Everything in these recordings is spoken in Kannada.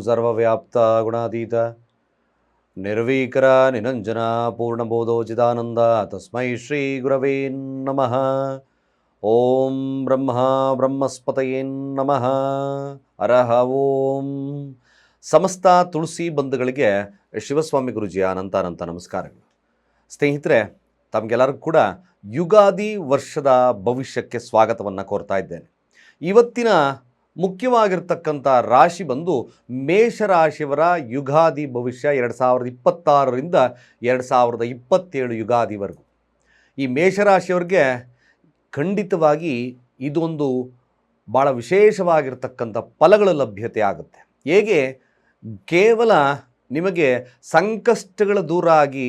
ಸರ್ವವ್ಯಾಪ್ತ ಗುಣಾತೀತ ನಿರ್ವೀಕರ ನಿರಂಜನ ಪೂರ್ಣಬೋಧೋಚಿದಾನಂದ ತಸ್ಮೈ ಶ್ರೀ ಗುರವೇ ನಮಃ. ಓಂ ಬ್ರಹ್ಮಸ್ಪತಯೇ ನಮಃ. ಹರಃ ಓಂ. ಸಮಸ್ತ ತುಳಸಿ ಬಂಧುಗಳಿಗೆ ಶಿವಸ್ವಾಮಿ ಗುರುಜಿಯ ಅನಂತ ನಮಸ್ಕಾರಗಳು. ಸ್ನೇಹಿತರೆ, ತಮಗೆಲ್ಲರಿಗೂ ಕೂಡ ಯುಗಾದಿ ವರ್ಷದ ಭವಿಷ್ಯಕ್ಕೆ ಸ್ವಾಗತವನ್ನು ಕೋರ್ತಾ ಇದ್ದೇನೆ. ಇವತ್ತಿನ ಮುಖ್ಯವಾಗಿರ್ತಕ್ಕಂಥ ರಾಶಿ ಬಂದು ಮೇಷರಾಶಿಯವರ ಯುಗಾದಿ ಭವಿಷ್ಯ 2026ರಿಂದ 2027 ಯುಗಾದಿವರೆಗೂ. ಈ ಮೇಷರಾಶಿಯವರಿಗೆ ಖಂಡಿತವಾಗಿ ಇದೊಂದು ಭಾಳ ವಿಶೇಷವಾಗಿರ್ತಕ್ಕಂಥ ಫಲಗಳ ಲಭ್ಯತೆ ಆಗುತ್ತೆ. ಹೇಗೆ ಕೇವಲ ನಿಮಗೆ ಸಂಕಷ್ಟಗಳ ದೂರ ಆಗಿ,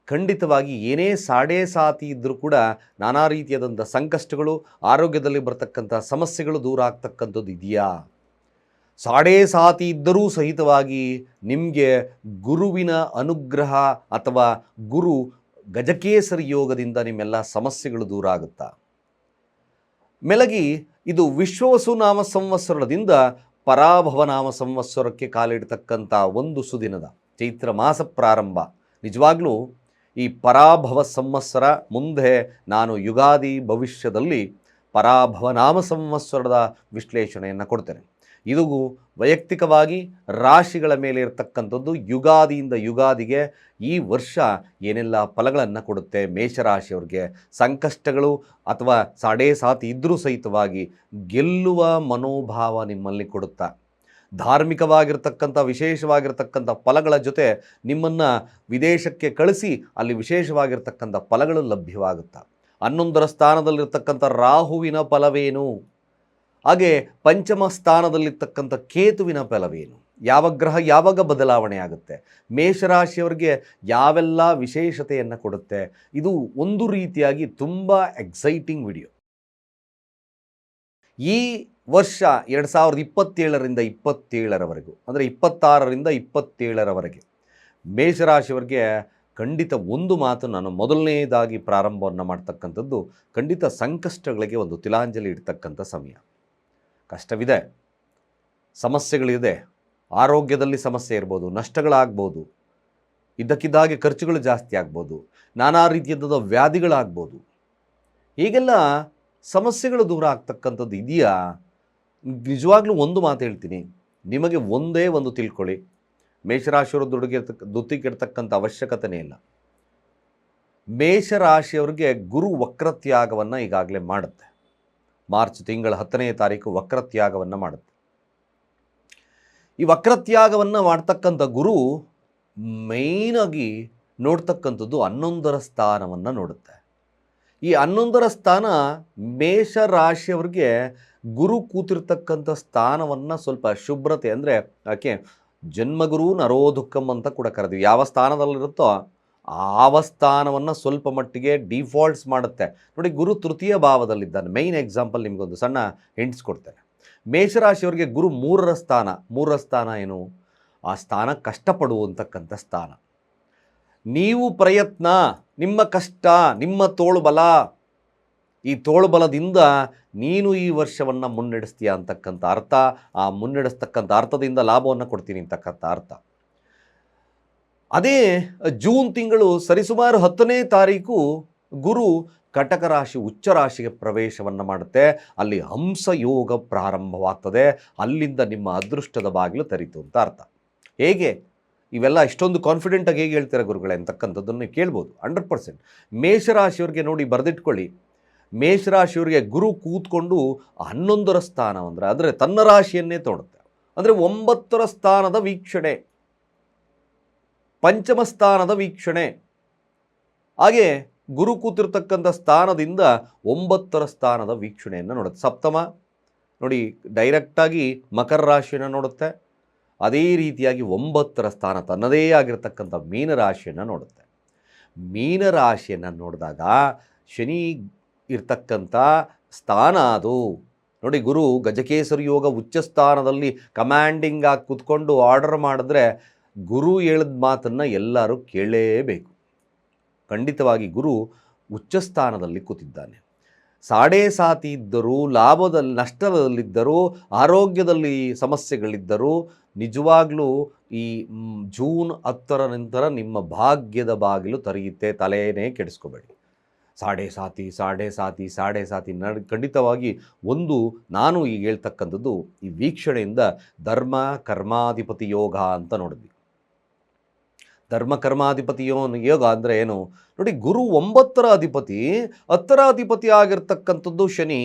ಖಂಡಿತವಾಗಿ ಏನೇ ಸಾತಿ ಇದ್ದರೂ ಕೂಡ ನಾನಾ ರೀತಿಯಾದಂಥ ಸಂಕಷ್ಟಗಳು, ಆರೋಗ್ಯದಲ್ಲಿ ಬರ್ತಕ್ಕಂಥ ಸಮಸ್ಯೆಗಳು ದೂರ ಆಗ್ತಕ್ಕಂಥದ್ದು ಇದೆಯಾ? ಸಾತಿ ಇದ್ದರೂ ಸಹಿತವಾಗಿ ನಿಮಗೆ ಗುರುವಿನ ಅನುಗ್ರಹ ಅಥವಾ ಗುರು ಗಜಕೇಸರಿ ಯೋಗದಿಂದ ನಿಮ್ಮೆಲ್ಲ ಸಮಸ್ಯೆಗಳು ದೂರ ಆಗುತ್ತಾ? ಮೆಲಗಿ ಇದು ವಿಶ್ವವಸುನಾಮ ಸಂವತ್ಸರದಿಂದ ಪರಾಭವನಾಮ ಸಂವತ್ಸರಕ್ಕೆ ಕಾಲಿಡ್ತಕ್ಕಂಥ ಒಂದು ಸುದಿನದ ಚೈತ್ರ ಮಾಸ ಪ್ರಾರಂಭ. ನಿಜವಾಗ್ಲೂ ಈ ಪರಾಭವ ಸಂವತ್ಸರ ಮುಂದೆ ನಾನು ಯುಗಾದಿ ಭವಿಷ್ಯದಲ್ಲಿ ಪರಾಭವನಾಮ ಸಂವತ್ಸರದ ವಿಶ್ಲೇಷಣೆಯನ್ನು ಕೊಡ್ತೇನೆ. ಇದು ವೈಯಕ್ತಿಕವಾಗಿ ರಾಶಿಗಳ ಮೇಲೆ ಇರತಕ್ಕಂಥದ್ದು. ಯುಗಾದಿಯಿಂದ ಯುಗಾದಿಗೆ ಈ ವರ್ಷ ಏನೆಲ್ಲ ಫಲಗಳನ್ನು ಕೊಡುತ್ತೆ ಮೇಷರಾಶಿಯವ್ರಿಗೆ, ಸಂಕಷ್ಟಗಳು ಅಥವಾ ಸಾತಿ ಇದ್ದರೂ ಸಹಿತವಾಗಿ ಗೆಲ್ಲುವ ಮನೋಭಾವ ನಿಮ್ಮಲ್ಲಿ ಕೊಡುತ್ತಾ, ಧಾರ್ಮಿಕವಾಗಿರ್ತಕ್ಕಂಥ ವಿಶೇಷವಾಗಿರ್ತಕ್ಕಂಥ ಫಲಗಳ ಜೊತೆ ನಿಮ್ಮನ್ನು ವಿದೇಶಕ್ಕೆ ಕಳಿಸಿ ಅಲ್ಲಿ ವಿಶೇಷವಾಗಿರ್ತಕ್ಕಂಥ ಫಲಗಳು ಲಭ್ಯವಾಗುತ್ತಾ. 11ರ ಸ್ಥಾನದಲ್ಲಿರ್ತಕ್ಕಂಥ ರಾಹುವಿನ ಫಲವೇನು, ಹಾಗೆ ಪಂಚಮ ಸ್ಥಾನದಲ್ಲಿರ್ತಕ್ಕಂಥ ಕೇತುವಿನ ಫಲವೇನು, ಯಾವ ಗ್ರಹ ಯಾವಾಗ ಬದಲಾವಣೆ ಆಗುತ್ತೆ, ಮೇಷರಾಶಿಯವರಿಗೆ ಯಾವೆಲ್ಲ ವಿಶೇಷತೆಯನ್ನು ಕೊಡುತ್ತೆ. ಇದು ಒಂದು ರೀತಿಯಾಗಿ ತುಂಬ ಎಕ್ಸೈಟಿಂಗ್ ವಿಡಿಯೋ. ಈ ವರ್ಷ 2027ರಿಂದ 27ರವರೆಗೂ, ಅಂದರೆ 26ರಿಂದ 27ರವರೆಗೆ ಮೇಷರಾಶಿಯವರಿಗೆ ಖಂಡಿತ ಒಂದು ಮಾತು ನಾನು ಮೊದಲನೇದಾಗಿ ಪ್ರಾರಂಭವನ್ನು ಮಾಡ್ತಕ್ಕಂಥದ್ದು, ಖಂಡಿತ ಸಂಕಷ್ಟಗಳಿಗೆ ಒಂದು ತಿಲಾಂಜಲಿ ಇಡ್ತಕ್ಕಂಥ ಸಮಯ. ಕಷ್ಟವಿದೆ, ಸಮಸ್ಯೆಗಳಿದೆ, ಆರೋಗ್ಯದಲ್ಲಿ ಸಮಸ್ಯೆ ಇರ್ಬೋದು, ನಷ್ಟಗಳಾಗ್ಬೋದು, ಇದ್ದಕ್ಕಿದ್ದಾಗೆ ಖರ್ಚುಗಳು ಜಾಸ್ತಿ ಆಗ್ಬೋದು, ನಾನಾ ರೀತಿಯಾದ ವ್ಯಾಧಿಗಳಾಗ್ಬೋದು. ಹೀಗೆಲ್ಲ ಸಮಸ್ಯೆಗಳು ದೂರ ಆಗ್ತಕ್ಕಂಥದ್ದು ಇದೆಯಾ? ನಿಜವಾಗ್ಲೂ ಒಂದು ಮಾತು ಹೇಳ್ತೀನಿ, ನಿಮಗೆ ಒಂದೇ ಒಂದು ತಿಳ್ಕೊಳ್ಳಿ, ಮೇಷರಾಶಿಯವರು ದುಡ್ಡಿಗಿರ್ತಕ್ಕಂಥ ಅವಶ್ಯಕತೆನೇ ಇಲ್ಲ. ಮೇಷರಾಶಿಯವರಿಗೆ ಗುರು ವಕ್ರತ್ಯಾಗವನ್ನು ಈಗಾಗಲೇ ಮಾಡುತ್ತೆ. ಮಾರ್ಚ್ ತಿಂಗಳ 10ನೇ ತಾರೀಕು ವಕ್ರತ್ಯಾಗವನ್ನು ಮಾಡುತ್ತೆ. ಈ ವಕ್ರತ್ಯಾಗವನ್ನು ಮಾಡ್ತಕ್ಕಂಥ ಗುರು ಮೇಯ್ನಾಗಿ ನೋಡ್ತಕ್ಕಂಥದ್ದು 11ರ ಸ್ಥಾನವನ್ನು ನೋಡುತ್ತೆ. ಈ 11ರ ಸ್ಥಾನ ಮೇಷರಾಶಿಯವರಿಗೆ ಗುರು ಕೂತಿರ್ತಕ್ಕಂಥ ಸ್ಥಾನವನ್ನು ಸ್ವಲ್ಪ ಶುಭ್ರತೆ, ಅಂದರೆ ಯಾಕೆ ಜನ್ಮಗುರು ನರೋದುಃಖಂ ಅಂತ ಕೂಡ ಕರೆದ್ವಿ. ಯಾವ ಸ್ಥಾನದಲ್ಲಿರುತ್ತೋ ಆವ ಸ್ಥಾನವನ್ನು ಸ್ವಲ್ಪ ಮಟ್ಟಿಗೆ ಡಿಫಾಲ್ಟ್ಸ್ ಮಾಡುತ್ತೆ. ನೋಡಿ, ಗುರು ತೃತೀಯ ಭಾವದಲ್ಲಿದ್ದಾನೆ. ಮೈನ್ ಎಕ್ಸಾಂಪಲ್ ನಿಮಗೊಂದು ಸಣ್ಣ ಹಿಂಟ್ಸ್ ಕೊಡ್ತೇನೆ. ಮೇಷರಾಶಿಯವರಿಗೆ ಗುರು 3ರ ಸ್ಥಾನ. 3ರ ಸ್ಥಾನ ಏನು? ಆ ಸ್ಥಾನ ಕಷ್ಟಪಡುವಂತಕ್ಕಂಥ ಸ್ಥಾನ. ನೀವು ಪ್ರಯತ್ನ, ನಿಮ್ಮ ಕಷ್ಟ, ನಿಮ್ಮ ತೋಳುಬಲ, ಈ ತೋಳುಬಲದಿಂದ ನೀನು ಈ ವರ್ಷವನ್ನು ಮುನ್ನಡೆಸ್ತೀಯ ಅಂತಕ್ಕಂಥ ಅರ್ಥ. ಆ ಮುನ್ನಡೆಸ್ತಕ್ಕಂಥ ಅರ್ಥದಿಂದ ಲಾಭವನ್ನು ಕೊಡ್ತೀನಿ ಅಂತಕ್ಕಂಥ ಅರ್ಥ. ಅದೇ ಜೂನ್ ತಿಂಗಳು ಸರಿಸುಮಾರು 10ನೇ ತಾರೀಕು ಗುರು ಕಟಕ ರಾಶಿ ಉಚ್ಚ ರಾಶಿಗೆ ಪ್ರವೇಶವನ್ನು ಮಾಡುತ್ತೆ. ಅಲ್ಲಿ ಹಂಸಯೋಗ ಪ್ರಾರಂಭವಾಗ್ತದೆ. ಅಲ್ಲಿಂದ ನಿಮ್ಮ ಅದೃಷ್ಟದ ಬಾಗಿಲು ತೆರೀತು ಅಂತ ಅರ್ಥ. ಹೇಗೆ ಇವೆಲ್ಲ ಇಷ್ಟೊಂದು ಕಾನ್ಫಿಡೆಂಟಾಗಿ ಹೇಗೆ ಹೇಳ್ತೀರಾ ಗುರುಗಳೇ ಅಂತಕ್ಕಂಥದ್ದನ್ನು ಕೇಳ್ಬೋದು. 100%. ಮೇಷರಾಶಿಯವ್ರಿಗೆ ನೋಡಿ, ಬರೆದಿಟ್ಕೊಳ್ಳಿ, ಮೇಷರಾಶಿಯವರಿಗೆ ಗುರು ಕೂತ್ಕೊಂಡು 11ರ ಸ್ಥಾನ ಅಂದರೆ ತನ್ನ ರಾಶಿಯನ್ನೇ ತೋಡುತ್ತೆ. ಅಂದರೆ 9ರ ಸ್ಥಾನದ ವೀಕ್ಷಣೆ, ಪಂಚಮ ಸ್ಥಾನದ ವೀಕ್ಷಣೆ. ಹಾಗೆ ಗುರು ಕೂತಿರ್ತಕ್ಕಂಥ ಸ್ಥಾನದಿಂದ 9ರ ಸ್ಥಾನದ ವೀಕ್ಷಣೆಯನ್ನು ನೋಡುತ್ತೆ. ಸಪ್ತಮ ನೋಡಿ, ಡೈರೆಕ್ಟಾಗಿ ಮಕರ ರಾಶಿಯನ್ನು ನೋಡುತ್ತೆ. ಅದೇ ರೀತಿಯಾಗಿ 9ರ ಸ್ಥಾನ ತನ್ನದೇ ಆಗಿರ್ತಕ್ಕಂಥ ಮೀನರಾಶಿಯನ್ನು ನೋಡುತ್ತೆ. ಮೀನರಾಶಿಯನ್ನು ನೋಡಿದಾಗ ಶನಿ ಇರ್ತಕ್ಕಂಥ ಸ್ಥಾನ ಅದು. ನೋಡಿ, ಗುರು ಗಜಕೇಸರಿ ಯೋಗ ಉಚ್ಚ ಸ್ಥಾನದಲ್ಲಿ ಕಮಾಂಡಿಂಗ್ ಆಗಿ ಕೂತ್ಕೊಂಡು ಆರ್ಡರ್ ಮಾಡಿದ್ರೆ ಗುರು ಹೇಳಿದ ಮಾತನ್ನು ಎಲ್ಲರೂ ಕೇಳಲೇಬೇಕು. ಖಂಡಿತವಾಗಿ ಗುರು ಉಚ್ಚ ಸ್ಥಾನದಲ್ಲಿ ಕೂತಿದ್ದಾನೆ. ಸಾಡೇ ಸಾತಿ ಇದ್ದರೂ, ಲಾಭದಲ್ಲಿ ನಷ್ಟದಲ್ಲಿದ್ದರೂ, ಆರೋಗ್ಯದಲ್ಲಿ ಸಮಸ್ಯೆಗಳಿದ್ದರೂ ನಿಜವಾಗ್ಲೂ ಈ ಜೂನ್ 10ರ ನಂತರ ನಿಮ್ಮ ಭಾಗ್ಯದ ಬಾಗಿಲು ತೆರೆಯುತ್ತೆ. ತಲೆಯೇ ಕೆಡಿಸ್ಕೋಬೇಡಿ. ಸಾಡೇ ಸಾತಿ ಖಂಡಿತವಾಗಿ ಒಂದು ನಾನು ಈಗ ಹೇಳ್ತಕ್ಕಂಥದ್ದು ಈ ವೀಕ್ಷಣೆಯಿಂದ ಧರ್ಮ ಕರ್ಮಾಧಿಪತಿ ಯೋಗ ಅಂತ ನೋಡಿದ್ವಿ. ಧರ್ಮ ಕರ್ಮಾಧಿಪತಿ ಯೋಗ ಅಂದರೆ ಏನು ನೋಡಿ, ಗುರು 9ರ ಅಧಿಪತಿ, 10ರ ಅಧಿಪತಿ ಆಗಿರ್ತಕ್ಕಂಥದ್ದು ಶನಿ.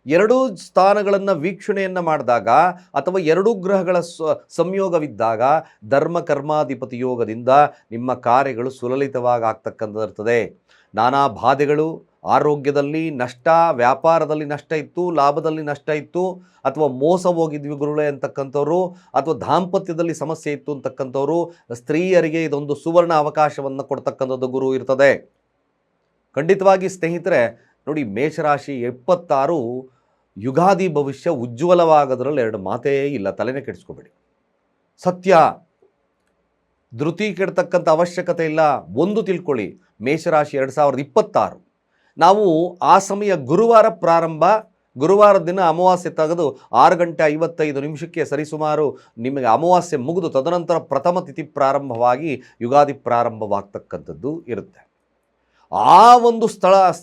ಎರಡೂ ಸ್ಥಾನಗಳನ್ನು ವೀಕ್ಷಣೆಯನ್ನು ಮಾಡಿದಾಗ ಅಥವಾ ಎರಡೂ ಗ್ರಹಗಳ ಸಂಯೋಗವಿದ್ದಾಗ ಧರ್ಮ ಕರ್ಮಾಧಿಪತಿ ಯೋಗದಿಂದ ನಿಮ್ಮ ಕಾರ್ಯಗಳು ಸುಲಲಿತವಾಗಿ ಆಗ್ತಕ್ಕಂಥದ್ದಿರ್ತದೆ. ನಾನಾ ಬಾಧೆಗಳು, ಆರೋಗ್ಯದಲ್ಲಿ ನಷ್ಟ, ವ್ಯಾಪಾರದಲ್ಲಿ ನಷ್ಟ ಇತ್ತು, ಲಾಭದಲ್ಲಿ ನಷ್ಟ ಇತ್ತು, ಅಥವಾ ಮೋಸ ಹೋಗಿದ್ವಿ ಗುರುಗಳೇ ಅಂತಕ್ಕಂಥವ್ರು, ಅಥವಾ ದಾಂಪತ್ಯದಲ್ಲಿ ಸಮಸ್ಯೆ ಇತ್ತು ಅಂತಕ್ಕಂಥವ್ರು, ಸ್ತ್ರೀಯರಿಗೆ ಇದೊಂದು ಸುವರ್ಣ ಅವಕಾಶವನ್ನು ಕೊಡ್ತಕ್ಕಂಥದ್ದು ಗುರು ಇರ್ತದೆ. ಖಂಡಿತವಾಗಿ ಸ್ನೇಹಿತರೆ ನೋಡಿ, ಮೇಷರಾಶಿ 76 ಯುಗಾದಿ ಭವಿಷ್ಯ ಉಜ್ವಲವಾಗೋದ್ರಲ್ಲಿ ಎರಡು ಮಾತೇ ಇಲ್ಲ. ತಲೆನೇ ಕೆಡಿಸ್ಕೋಬೇಡಿ. ಸತ್ಯ, ಧೃತಿ ಕೆಡ್ತಕ್ಕಂಥ ಅವಶ್ಯಕತೆ ಇಲ್ಲ. ಒಂದು ತಿಳ್ಕೊಳ್ಳಿ, ಮೇಷರಾಶಿ 2026 ನಾವು ಆ ಸಮಯ ಗುರುವಾರ ದಿನ ಅಮಾವಾಸ್ಯೆ ತೆಗೆದು 6:55 ಸರಿಸುಮಾರು ನಿಮಗೆ ಅಮಾವಾಸ್ಯೆ ಮುಗಿದು ತದನಂತರ ಪ್ರಥಮ ತಿಥಿ ಪ್ರಾರಂಭವಾಗಿ ಯುಗಾದಿ ಪ್ರಾರಂಭವಾಗ್ತಕ್ಕಂಥದ್ದು ಇರುತ್ತೆ. ಆ ಒಂದು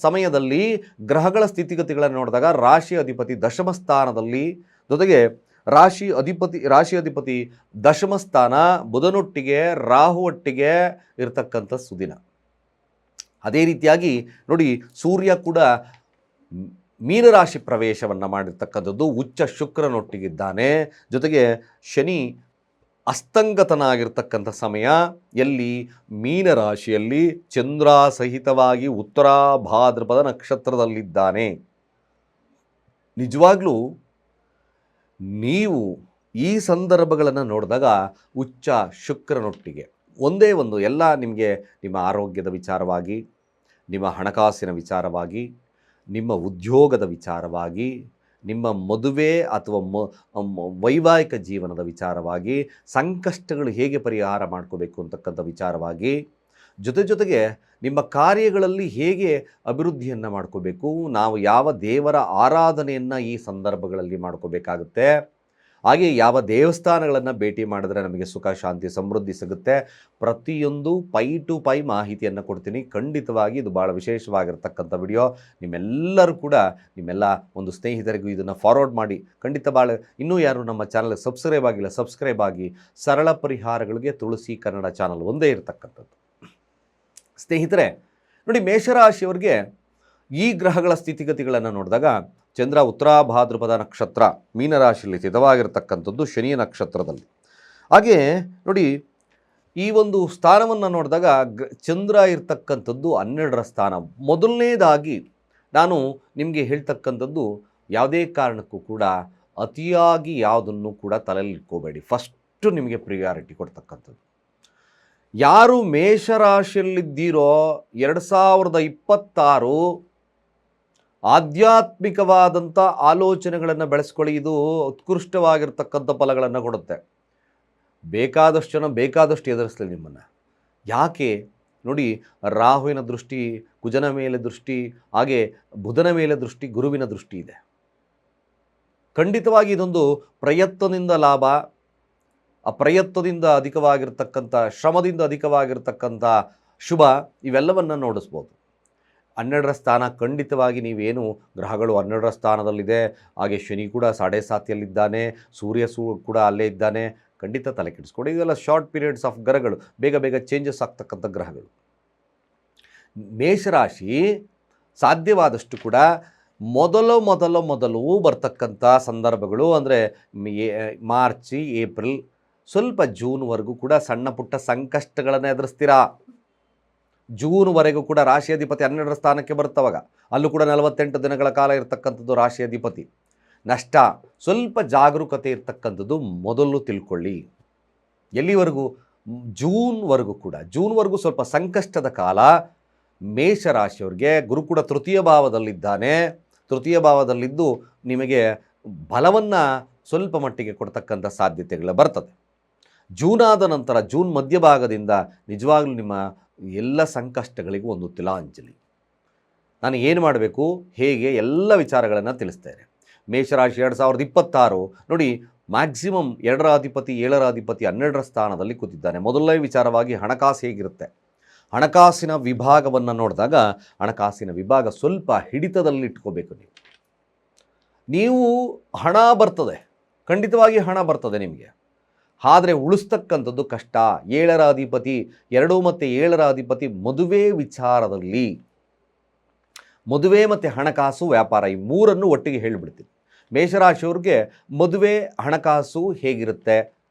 ಸಮಯದಲ್ಲಿ ಗ್ರಹಗಳ ಸ್ಥಿತಿಗತಿಗಳನ್ನು ನೋಡಿದಾಗ ರಾಶಿ ಅಧಿಪತಿ ದಶಮ ಸ್ಥಾನದಲ್ಲಿ, ಜೊತೆಗೆ ರಾಶಿ ಅಧಿಪತಿ ದಶಮ ಸ್ಥಾನ ಬುಧನೊಟ್ಟಿಗೆ ರಾಹು ಒಟ್ಟಿಗೆ ಇರತಕ್ಕಂಥ ಸುದಿನ. ಅದೇ ರೀತಿಯಾಗಿ ನೋಡಿ, ಸೂರ್ಯ ಕೂಡ ಮೀನರಾಶಿ ಪ್ರವೇಶವನ್ನು ಮಾಡಿರ್ತಕ್ಕಂಥದ್ದು, ಉಚ್ಚ ಶುಕ್ರನೊಟ್ಟಿಗಿದ್ದಾನೆ. ಜೊತೆಗೆ ಶನಿ ಅಸ್ತಂಗತನಾಗಿರ್ತಕ್ಕಂಥ ಸಮಯ ಎಲ್ಲಿ, ಮೀನರಾಶಿಯಲ್ಲಿ ಚಂದ್ರ ಸಹಿತವಾಗಿ ಉತ್ತರ ಭಾದ್ರಪದ ನಕ್ಷತ್ರದಲ್ಲಿದ್ದಾನೆ. ನಿಜವಾಗ್ಲೂ ನೀವು ಈ ಸಂದರ್ಭಗಳನ್ನು ನೋಡಿದಾಗ ಉಚ್ಚ ಶುಕ್ರನೊಟ್ಟಿಗೆ ಒಂದೇ ಒಂದು ಎಲ್ಲ ನಿಮಗೆ ನಿಮ್ಮ ಆರೋಗ್ಯದ ವಿಚಾರವಾಗಿ, ನಿಮ್ಮ ಹಣಕಾಸಿನ ವಿಚಾರವಾಗಿ, ನಿಮ್ಮ ಉದ್ಯೋಗದ ವಿಚಾರವಾಗಿ, ನಿಮ್ಮ ಮದುವೆ ಅಥವಾ ವೈವಾಹಿಕ ಜೀವನದ ವಿಚಾರವಾಗಿ, ಸಂಕಷ್ಟಗಳು ಹೇಗೆ ಪರಿಹಾರ ಮಾಡ್ಕೋಬೇಕು ಅಂತಕ್ಕಂಥ ವಿಚಾರವಾಗಿ, ಜೊತೆಗೆ ನಿಮ್ಮ ಕಾರ್ಯಗಳಲ್ಲಿ ಹೇಗೆ ಅಭಿವೃದ್ಧಿಯನ್ನು ಮಾಡ್ಕೋಬೇಕು, ನಾವು ಯಾವ ದೇವರ ಆರಾಧನೆಯನ್ನು ಈ ಸಂದರ್ಭಗಳಲ್ಲಿ ಮಾಡ್ಕೋಬೇಕಾಗುತ್ತೆ, ಹಾಗೆ ಯಾವ ದೇವಸ್ಥಾನಗಳನ್ನು ಭೇಟಿ ಮಾಡಿದ್ರೆ ನಮಗೆ ಸುಖ ಶಾಂತಿ ಸಮೃದ್ಧಿ ಸಿಗುತ್ತೆ, ಪ್ರತಿಯೊಂದು ಪೈ ಟು ಪೈ ಮಾಹಿತಿಯನ್ನು ಕೊಡ್ತೀನಿ. ಖಂಡಿತವಾಗಿ ಇದು ಭಾಳ ವಿಶೇಷವಾಗಿರ್ತಕ್ಕಂಥ ವಿಡಿಯೋ. ನಿಮ್ಮೆಲ್ಲರೂ ಕೂಡ ನಿಮ್ಮೆಲ್ಲ ಒಂದು ಸ್ನೇಹಿತರಿಗೂ ಇದನ್ನು ಫಾರ್ವರ್ಡ್ ಮಾಡಿ. ಖಂಡಿತ ಇನ್ನೂ ಯಾರು ನಮ್ಮ ಚಾನಲ್ಗೆ ಸಬ್ಸ್ಕ್ರೈಬ್ ಆಗಿ. ಸರಳ ಪರಿಹಾರಗಳಿಗೆ ತುಳಸಿ ಕನ್ನಡ ಚಾನಲ್ ಒಂದೇ ಇರತಕ್ಕಂಥದ್ದು. ಸ್ನೇಹಿತರೆ ನೋಡಿ, ಮೇಷರಾಶಿಯವರಿಗೆ ಈ ಗ್ರಹಗಳ ಸ್ಥಿತಿಗತಿಗಳನ್ನು ನೋಡಿದಾಗ ಚಂದ್ರ ಉತ್ತರ ಭಾದ್ರಪದ ನಕ್ಷತ್ರ ಮೀನರಾಶಿಯಲ್ಲಿ ಸ್ಥಿತವಾಗಿರ್ತಕ್ಕಂಥದ್ದು ಶನಿಯ ನಕ್ಷತ್ರದಲ್ಲಿ. ಹಾಗೆ ನೋಡಿ, ಈ ಒಂದು ಸ್ಥಾನವನ್ನು ನೋಡಿದಾಗ ಚಂದ್ರ ಇರ್ತಕ್ಕಂಥದ್ದು 12ರ ಸ್ಥಾನ. ಮೊದಲನೇದಾಗಿ ನಾನು ನಿಮಗೆ ಹೇಳ್ತಕ್ಕಂಥದ್ದು, ಯಾವುದೇ ಕಾರಣಕ್ಕೂ ಕೂಡ ಅತಿಯಾಗಿ ಯಾವುದನ್ನು ಕೂಡ ತಲೆಯಲ್ಲಿ ಇಟ್ಕೋಬೇಡಿ. ಫಸ್ಟು ನಿಮಗೆ ಪ್ರಿಯಾರಿಟಿ ಕೊಡ್ತಕ್ಕಂಥದ್ದು. ಯಾರು ಮೇಷರಾಶಿಯಲ್ಲಿದ್ದೀರೋ 2026 ಆಧ್ಯಾತ್ಮಿಕವಾದಂಥ ಆಲೋಚನೆಗಳನ್ನು ಬೆಳೆಸ್ಕೊಳ್ಳಿ. ಇದು ಉತ್ಕೃಷ್ಟವಾಗಿರ್ತಕ್ಕಂಥ ಫಲಗಳನ್ನು ಕೊಡುತ್ತೆ. ಬೇಕಾದಷ್ಟು ಜನ ಬೇಕಾದಷ್ಟು ಎದುರಿಸಲಿ ನಿಮ್ಮನ್ನು. ಯಾಕೆ ನೋಡಿ, ರಾಹುವಿನ ದೃಷ್ಟಿ ಕುಜನ ಮೇಲೆ ದೃಷ್ಟಿ, ಹಾಗೆ ಬುಧನ ಮೇಲೆ ದೃಷ್ಟಿ, ಗುರುವಿನ ದೃಷ್ಟಿ ಇದೆ. ಖಂಡಿತವಾಗಿ ಇದೊಂದು ಪ್ರಯತ್ನದಿಂದ ಲಾಭ, ಆ ಪ್ರಯತ್ನದಿಂದ ಅಧಿಕವಾಗಿರ್ತಕ್ಕಂಥ, ಶ್ರಮದಿಂದ ಅಧಿಕವಾಗಿರ್ತಕ್ಕಂಥ ಶುಭ, ಇವೆಲ್ಲವನ್ನು ನೋಡಿಸ್ಬೋದು. 12ರ ಸ್ಥಾನ ಖಂಡಿತವಾಗಿ ನೀವೇನು ಗ್ರಹಗಳು 12ರ ಸ್ಥಾನದಲ್ಲಿದೆ, ಹಾಗೆ ಶನಿ ಕೂಡ 7.5ಯಲ್ಲಿದ್ದಾನೆ, ಸೂರ್ಯ ಕೂಡ ಅಲ್ಲೇ ಇದ್ದಾನೆ. ಖಂಡಿತ ತಲೆ ಕೆಡಿಸ್ಕೊಡಿ. ಇದೆಲ್ಲ ಶಾರ್ಟ್ ಪೀರಿಯಡ್ಸ್ ಆಫ್ ಗ್ರಹಗಳು, ಬೇಗ ಚೇಂಜಸ್ ಆಗ್ತಕ್ಕಂಥ ಗ್ರಹಗಳು. ಮೇಷರಾಶಿ ಸಾಧ್ಯವಾದಷ್ಟು ಕೂಡ ಮೊದಲು ಬರ್ತಕ್ಕಂಥ ಸಂದರ್ಭಗಳು ಅಂದರೆ ಮಾರ್ಚ್, ಏಪ್ರಿಲ್, ಸ್ವಲ್ಪ ಜೂನ್ವರೆಗೂ ಕೂಡ ಸಣ್ಣ ಪುಟ್ಟ ಸಂಕಷ್ಟಗಳನ್ನು ಎದುರಿಸ್ತೀರಾ. ಜೂನ್ವರೆಗೂ ಕೂಡ ರಾಶಿಯಾಧಿಪತಿ 12ರ ಸ್ಥಾನಕ್ಕೆ ಬರ್ತವಾಗ ಅಲ್ಲೂ ಕೂಡ 48 ದಿನಗಳ ಕಾಲ ಇರತಕ್ಕಂಥದ್ದು ರಾಶಿಯಾಧಿಪತಿ. ನಷ್ಟ, ಸ್ವಲ್ಪ ಜಾಗರೂಕತೆ ಇರ್ತಕ್ಕಂಥದ್ದು ಮೊದಲು ತಿಳ್ಕೊಳ್ಳಿ. ಎಲ್ಲಿವರೆಗೂ? ಜೂನ್ವರೆಗೂ ಸ್ವಲ್ಪ ಸಂಕಷ್ಟದ ಕಾಲ. ಮೇಷರಾಶಿಯವರಿಗೆ ಗುರು ಕೂಡ ತೃತೀಯ ಭಾವದಲ್ಲಿದ್ದಾನೆ. ತೃತೀಯ ಭಾವದಲ್ಲಿದ್ದು ನಿಮಗೆ ಬಲವನ್ನು ಸ್ವಲ್ಪ ಮಟ್ಟಿಗೆ ಕೊಡ್ತಕ್ಕಂಥ ಸಾಧ್ಯತೆಗಳು ಬರ್ತದೆ. ಜೂನಾದ ನಂತರ, ಜೂನ್ ಮಧ್ಯಭಾಗದಿಂದ ನಿಜವಾಗ್ಲೂ ನಿಮ್ಮ ಎಲ್ಲ ಸಂಕಷ್ಟಗಳಿಗೂ ಒಂದು ತಿಲಾಂಜಲಿ. ನಾನು ಏನು ಮಾಡಬೇಕು, ಹೇಗೆ, ಎಲ್ಲ ವಿಚಾರಗಳನ್ನು ತಿಳಿಸ್ತೇನೆ. ಮೇಷರಾಶಿ 2026 ನೋಡಿ, ಮ್ಯಾಕ್ಸಿಮಮ್ 2ರ ಅಧಿಪತಿ 7ರ ಅಧಿಪತಿ 12ರ ಸ್ಥಾನದಲ್ಲಿ ಕೂತಿದ್ದಾನೆ. ಮೊದಲನೇ ವಿಚಾರವಾಗಿ ಹಣಕಾಸು ಹೇಗಿರುತ್ತೆ, ಹಣಕಾಸಿನ ವಿಭಾಗವನ್ನು ನೋಡಿದಾಗ ಹಣಕಾಸಿನ ವಿಭಾಗ ಸ್ವಲ್ಪ ಹಿಡಿತದಲ್ಲಿ ಇಟ್ಕೋಬೇಕು. ನೀವು ಹಣ ಬರ್ತದೆ, ಖಂಡಿತವಾಗಿ ಹಣ ಬರ್ತದೆ ನಿಮಗೆ, ಆದರೆ ಉಳಿಸ್ತಕ್ಕಂಥದ್ದು ಕಷ್ಟ. 7ರ ಅಧಿಪತಿ 2 ಮತ್ತು 7ರ ಅಧಿಪತಿ ಮದುವೆ ವಿಚಾರದಲ್ಲಿ, ಮದುವೆ ಮತ್ತು ಹಣಕಾಸು, ವ್ಯಾಪಾರ, ಈ ಮೂರನ್ನು ಒಟ್ಟಿಗೆ ಹೇಳಿಬಿಡ್ತೀನಿ. ಮೇಷರಾಶಿಯವ್ರಿಗೆ ಮದುವೆ ಹಣಕಾಸು ಹೇಗಿರುತ್ತೆ,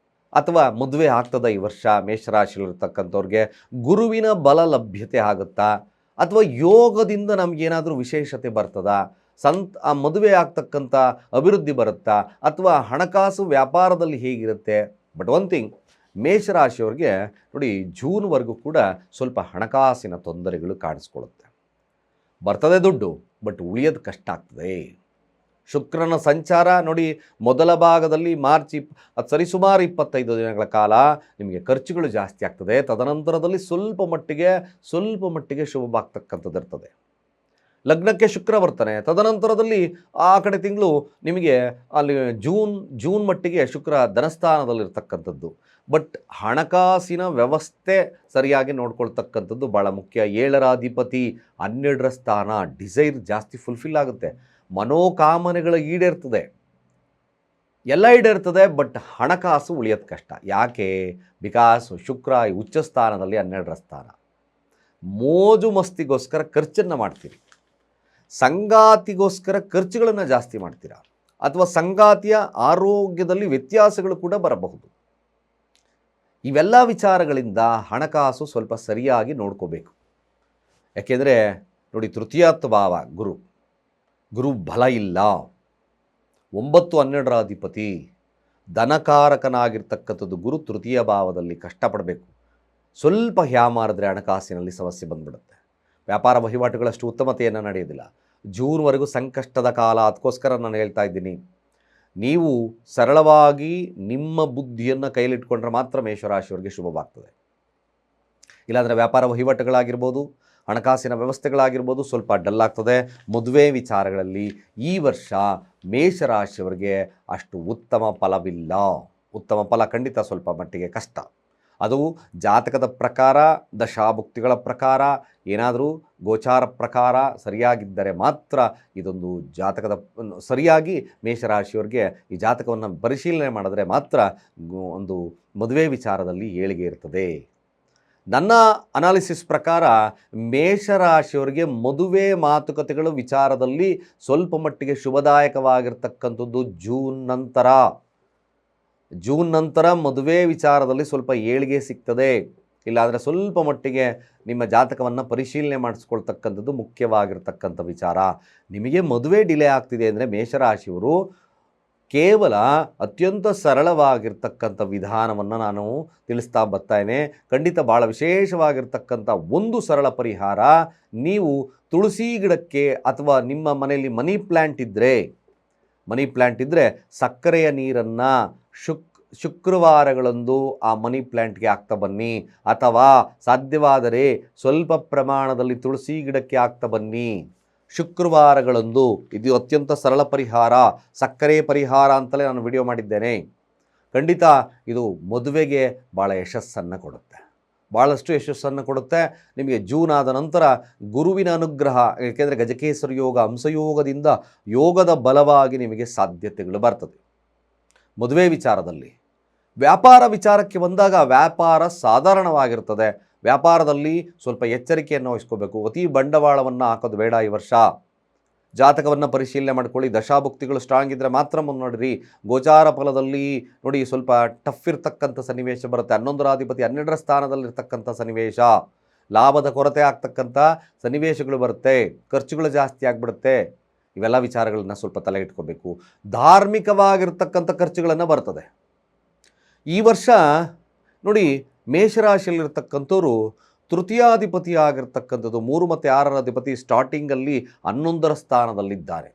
ಅಥವಾ ಮದುವೆ ಆಗ್ತದ ಈ ವರ್ಷ ಮೇಷರಾಶಿಯಲ್ಲಿರ್ತಕ್ಕಂಥವ್ರಿಗೆ, ಗುರುವಿನ ಬಲ ಲಭ್ಯತೆ ಆಗುತ್ತಾ, ಅಥವಾ ಯೋಗದಿಂದ ನಮಗೇನಾದರೂ ವಿಶೇಷತೆ ಬರ್ತದಾ, ಆ ಮದುವೆ ಆಗ್ತಕ್ಕಂಥ ಅಭಿವೃದ್ಧಿ ಬರುತ್ತಾ, ಅಥವಾ ಹಣಕಾಸು ವ್ಯಾಪಾರದಲ್ಲಿ ಹೇಗಿರುತ್ತೆ. ಬಟ್ ಒನ್ ಥಿಂಗ್, ಮೇಷರಾಶಿಯವ್ರಿಗೆ ನೋಡಿ, ಜೂನ್ವರೆಗೂ ಕೂಡ ಸ್ವಲ್ಪ ಹಣಕಾಸಿನ ತೊಂದರೆಗಳು ಕಾಣಿಸ್ಕೊಳ್ಳುತ್ತೆ. ಬರ್ತದೆ ದುಡ್ಡು, ಬಟ್ ಉಳಿಯೋದು ಕಷ್ಟ ಆಗ್ತದೆ. ಶುಕ್ರನ ಸಂಚಾರ ನೋಡಿ, ಮೊದಲ ಭಾಗದಲ್ಲಿ ಸರಿಸುಮಾರು 25 ದಿನಗಳ ಕಾಲ ನಿಮಗೆ ಖರ್ಚುಗಳು ಜಾಸ್ತಿ ಆಗ್ತದೆ. ತದನಂತರದಲ್ಲಿ ಸ್ವಲ್ಪ ಮಟ್ಟಿಗೆ ಶುಭವಾಗ್ತಕ್ಕಂಥದ್ದು ಇರ್ತದೆ. ಲಗ್ನಕ್ಕೆ ಶುಕ್ರ ಬರ್ತಾನೆ, ತದನಂತರದಲ್ಲಿ ಆ ಕಡೆ ತಿಂಗಳು ನಿಮಗೆ ಅಲ್ಲಿ ಜೂನ್ ಮಟ್ಟಿಗೆ ಶುಕ್ರ ಧನಸ್ಥಾನದಲ್ಲಿರ್ತಕ್ಕಂಥದ್ದು. ಬಟ್ ಹಣಕಾಸಿನ ವ್ಯವಸ್ಥೆ ಸರಿಯಾಗಿ ನೋಡ್ಕೊಳ್ತಕ್ಕಂಥದ್ದು ಭಾಳ ಮುಖ್ಯ. 7ರ ಅಧಿಪತಿ 12ರ ಸ್ಥಾನ, ಡಿಸೈರ್ ಜಾಸ್ತಿ ಫುಲ್ಫಿಲ್ ಆಗುತ್ತೆ, ಮನೋಕಾಮನೆಗಳು ಈಡೇರ್ತದೆ, ಎಲ್ಲ ಈಡೇರ್ತದೆ. ಬಟ್ ಹಣಕಾಸು ಉಳಿಯೋದು ಕಷ್ಟ. ಯಾಕೆ? ಬಿಕಾಸ್ ಶುಕ್ರ ಉಚ್ಚ ಸ್ಥಾನದಲ್ಲಿ 12ರ ಸ್ಥಾನ. ಮೋಜು ಮಸ್ತಿಗೋಸ್ಕರ ಖರ್ಚನ್ನು ಮಾಡ್ತೀರಿ, ಸಂಗಾತಿಗೋಸ್ಕರ ಖರ್ಚುಗಳನ್ನು ಜಾಸ್ತಿ ಮಾಡ್ತೀರಾ, ಅಥವಾ ಸಂಗಾತಿಯ ಆರೋಗ್ಯದಲ್ಲಿ ವ್ಯತ್ಯಾಸಗಳು ಕೂಡ ಬರಬಹುದು. ಇವೆಲ್ಲ ವಿಚಾರಗಳಿಂದ ಹಣಕಾಸು ಸ್ವಲ್ಪ ಸರಿಯಾಗಿ ನೋಡ್ಕೋಬೇಕು. ಯಾಕೆಂದರೆ ನೋಡಿ, ತೃತೀಯಾರ್ಥ ಭಾವ ಗುರು ಬಲ ಇಲ್ಲ. 9-12ರ ಅಧಿಪತಿ ಧನಕಾರಕನಾಗಿರ್ತಕ್ಕಂಥದ್ದು ಗುರು ತೃತೀಯ ಭಾವದಲ್ಲಿ ಕಷ್ಟಪಡಬೇಕು. ಸ್ವಲ್ಪ ಹ್ಯಾಮಾರಿದ್ರೆ ಹಣಕಾಸಿನಲ್ಲಿ ಸಮಸ್ಯೆ ಬಂದ್ಬಿಡುತ್ತೆ. ವ್ಯಾಪಾರ ವಹಿವಾಟುಗಳಷ್ಟು ಉತ್ತಮತೆಯನ್ನು ನಡೆಯೋದಿಲ್ಲ. ಜೂನ್ವರೆಗೂ ಸಂಕಷ್ಟದ ಕಾಲ. ಅದಕ್ಕೋಸ್ಕರ ನಾನು ಹೇಳ್ತಾ ಇದ್ದೀನಿ, ನೀವು ಸರಳವಾಗಿ ನಿಮ್ಮ ಬುದ್ಧಿಯನ್ನು ಕೈಲಿಟ್ಕೊಂಡ್ರೆ ಮಾತ್ರ ಮೇಷರಾಶಿಯವರಿಗೆ ಶುಭವಾಗ್ತದೆ. ಇಲ್ಲಾಂದರೆ ವ್ಯಾಪಾರ ವಹಿವಾಟುಗಳಾಗಿರ್ಬೋದು, ಹಣಕಾಸಿನ ವ್ಯವಸ್ಥೆಗಳಾಗಿರ್ಬೋದು ಸ್ವಲ್ಪ ಡಲ್ ಆಗ್ತದೆ. ಮದುವೆ ವಿಚಾರಗಳಲ್ಲಿ ಈ ವರ್ಷ ಮೇಷರಾಶಿಯವರಿಗೆ ಅಷ್ಟು ಉತ್ತಮ ಫಲವಿಲ್ಲ. ಉತ್ತಮ ಫಲ ಖಂಡಿತ ಸ್ವಲ್ಪ ಮಟ್ಟಿಗೆ ಕಷ್ಟ. ಅದು ಜಾತಕದ ಪ್ರಕಾರ, ದಶಾಭುಕ್ತಿಗಳ ಪ್ರಕಾರ, ಏನಾದರೂ ಗೋಚಾರ ಪ್ರಕಾರ ಸರಿಯಾಗಿದ್ದರೆ ಮಾತ್ರ ಇದೊಂದು ಜಾತಕದ ಸರಿಯಾಗಿ ಮೇಷರಾಶಿಯವರಿಗೆ ಈ ಜಾತಕವನ್ನು ಪರಿಶೀಲನೆ ಮಾಡಿದ್ರೆ ಮಾತ್ರ ಒಂದು ಮದುವೆ ವಿಚಾರದಲ್ಲಿ ಏಳಿಗೆ ಇರ್ತದೆ. ನನ್ನ ಅನಾಲಿಸಿಸ್ ಪ್ರಕಾರ ಮೇಷರಾಶಿಯವರಿಗೆ ಮದುವೆ ಮಾತುಕತೆಗಳು ವಿಚಾರದಲ್ಲಿ ಸ್ವಲ್ಪ ಮಟ್ಟಿಗೆ ಶುಭದಾಯಕವಾಗಿರ್ತಕ್ಕಂಥದ್ದು ಜೂನ್ ನಂತರ ಮದುವೆ ವಿಚಾರದಲ್ಲಿ ಸ್ವಲ್ಪ ಏಳಿಗೆ ಸಿಗ್ತದೆ. ಇಲ್ಲಾಂದರೆ ಸ್ವಲ್ಪ ಮಟ್ಟಿಗೆ ನಿಮ್ಮ ಜಾತಕವನ್ನು ಪರಿಶೀಲನೆ ಮಾಡಿಸ್ಕೊಳ್ತಕ್ಕಂಥದ್ದು ಮುಖ್ಯವಾಗಿರ್ತಕ್ಕಂಥ ವಿಚಾರ. ನಿಮಗೆ ಮದುವೆ ಡಿಲೇ ಆಗ್ತಿದೆ ಅಂದರೆ ಮೇಷರಾಶಿಯವರು ಕೇವಲ ಅತ್ಯಂತ ಸರಳವಾಗಿರ್ತಕ್ಕಂಥ ವಿಧಾನವನ್ನು ನಾನು ತಿಳಿಸ್ತಾ ಬರ್ತಾಯಿದ್ದೇನೆ. ಖಂಡಿತ ಭಾಳ ವಿಶೇಷವಾಗಿರ್ತಕ್ಕಂಥ ಒಂದು ಸರಳ ಪರಿಹಾರ, ನೀವು ತುಳಸಿ ಗಿಡಕ್ಕೆ ಅಥವಾ ನಿಮ್ಮ ಮನೆಯಲ್ಲಿ ಮನಿ ಪ್ಲ್ಯಾಂಟ್ ಇದ್ದರೆ ಸಕ್ಕರೆಯ ನೀರನ್ನು ಶುಕ್ರವಾರಗಳಂದು ಆ ಮನಿ ಪ್ಲ್ಯಾಂಟ್ಗೆ ಹಾಕ್ತಾ ಬನ್ನಿ, ಅಥವಾ ಸಾಧ್ಯವಾದರೆ ಸ್ವಲ್ಪ ಪ್ರಮಾಣದಲ್ಲಿ ತುಳಸಿ ಗಿಡಕ್ಕೆ ಹಾಕ್ತಾ ಬನ್ನಿ ಶುಕ್ರವಾರಗಳಂದು. ಇದು ಅತ್ಯಂತ ಸರಳ ಪರಿಹಾರ, ಸಕ್ಕರೆ ಪರಿಹಾರ ಅಂತಲೇ ನಾನು ವಿಡಿಯೋ ಮಾಡಿದ್ದೇನೆ. ಖಂಡಿತ ಇದು ಮದುವೆಗೆ ಭಾಳ ಯಶಸ್ಸನ್ನು ಕೊಡುತ್ತೆ, ಭಾಳಷ್ಟು ಯಶಸ್ಸನ್ನು ಕೊಡುತ್ತೆ. ನಿಮಗೆ ಜೂನ್ ಆದ ನಂತರ ಗುರುವಿನ ಅನುಗ್ರಹ, ಏಕೆಂದರೆ ಗಜಕೇಸರ ಯೋಗ, ಹಂಸಯೋಗದಿಂದ ಯೋಗದ ಬಲವಾಗಿ ನಿಮಗೆ ಸಾಧ್ಯತೆಗಳು ಬರ್ತದೆ. ಮದುವೆ ವಿಚಾರದಲ್ಲಿ ವ್ಯಾಪಾರ ವಿಚಾರಕ್ಕೆ ಬಂದಾಗ ವ್ಯಾಪಾರ ಸಾಧಾರಣವಾಗಿರ್ತದೆ. ವ್ಯಾಪಾರದಲ್ಲಿ ಸ್ವಲ್ಪ ಎಚ್ಚರಿಕೆಯನ್ನು ವಹಿಸ್ಕೋಬೇಕು. ಅತಿ ಬಂಡವಾಳವನ್ನು ಹಾಕೋದು ಬೇಡ ಈ ವರ್ಷ. ಜಾತಕವನ್ನು ಪರಿಶೀಲನೆ ಮಾಡ್ಕೊಳ್ಳಿ. ದಶಾಭುಕ್ತಿಗಳು ಸ್ಟ್ರಾಂಗ್ ಇದ್ದರೆ ಮಾತ್ರ ಮುನ್ನೋಡಿರಿ. ಗೋಚಾರ ಫಲದಲ್ಲಿ ನೋಡಿ ಸ್ವಲ್ಪ ಟಫ್ ಇರ್ತಕ್ಕಂಥ ಸನ್ನಿವೇಶ ಬರುತ್ತೆ. 11ರ ಅಧಿಪತಿ 12ರ ಸ್ಥಾನದಲ್ಲಿರ್ತಕ್ಕಂಥ ಸನ್ನಿವೇಶ, ಲಾಭದ ಕೊರತೆ ಆಗ್ತಕ್ಕಂಥ ಸನ್ನಿವೇಶಗಳು ಬರುತ್ತೆ, ಖರ್ಚುಗಳು ಜಾಸ್ತಿ ಆಗಿಬಿಡುತ್ತೆ. ಇವೆಲ್ಲ ವಿಚಾರಗಳನ್ನು ಸ್ವಲ್ಪ ತಲೆ ಇಟ್ಕೋಬೇಕು. ಧಾರ್ಮಿಕವಾಗಿರ್ತಕ್ಕಂಥ ಖರ್ಚುಗಳನ್ನು ಬರ್ತದೆ ಈ ವರ್ಷ. ನೋಡಿ, ಮೇಷರಾಶಿಯಲ್ಲಿರ್ತಕ್ಕಂಥವ್ರು ತೃತೀಯಾಧಿಪತಿ ಆಗಿರ್ತಕ್ಕಂಥದ್ದು 3 ಮತ್ತು 6ರ ಅಧಿಪತಿ ಸ್ಟಾರ್ಟಿಂಗಲ್ಲಿ 11ರ ಸ್ಥಾನದಲ್ಲಿದ್ದಾರೆ.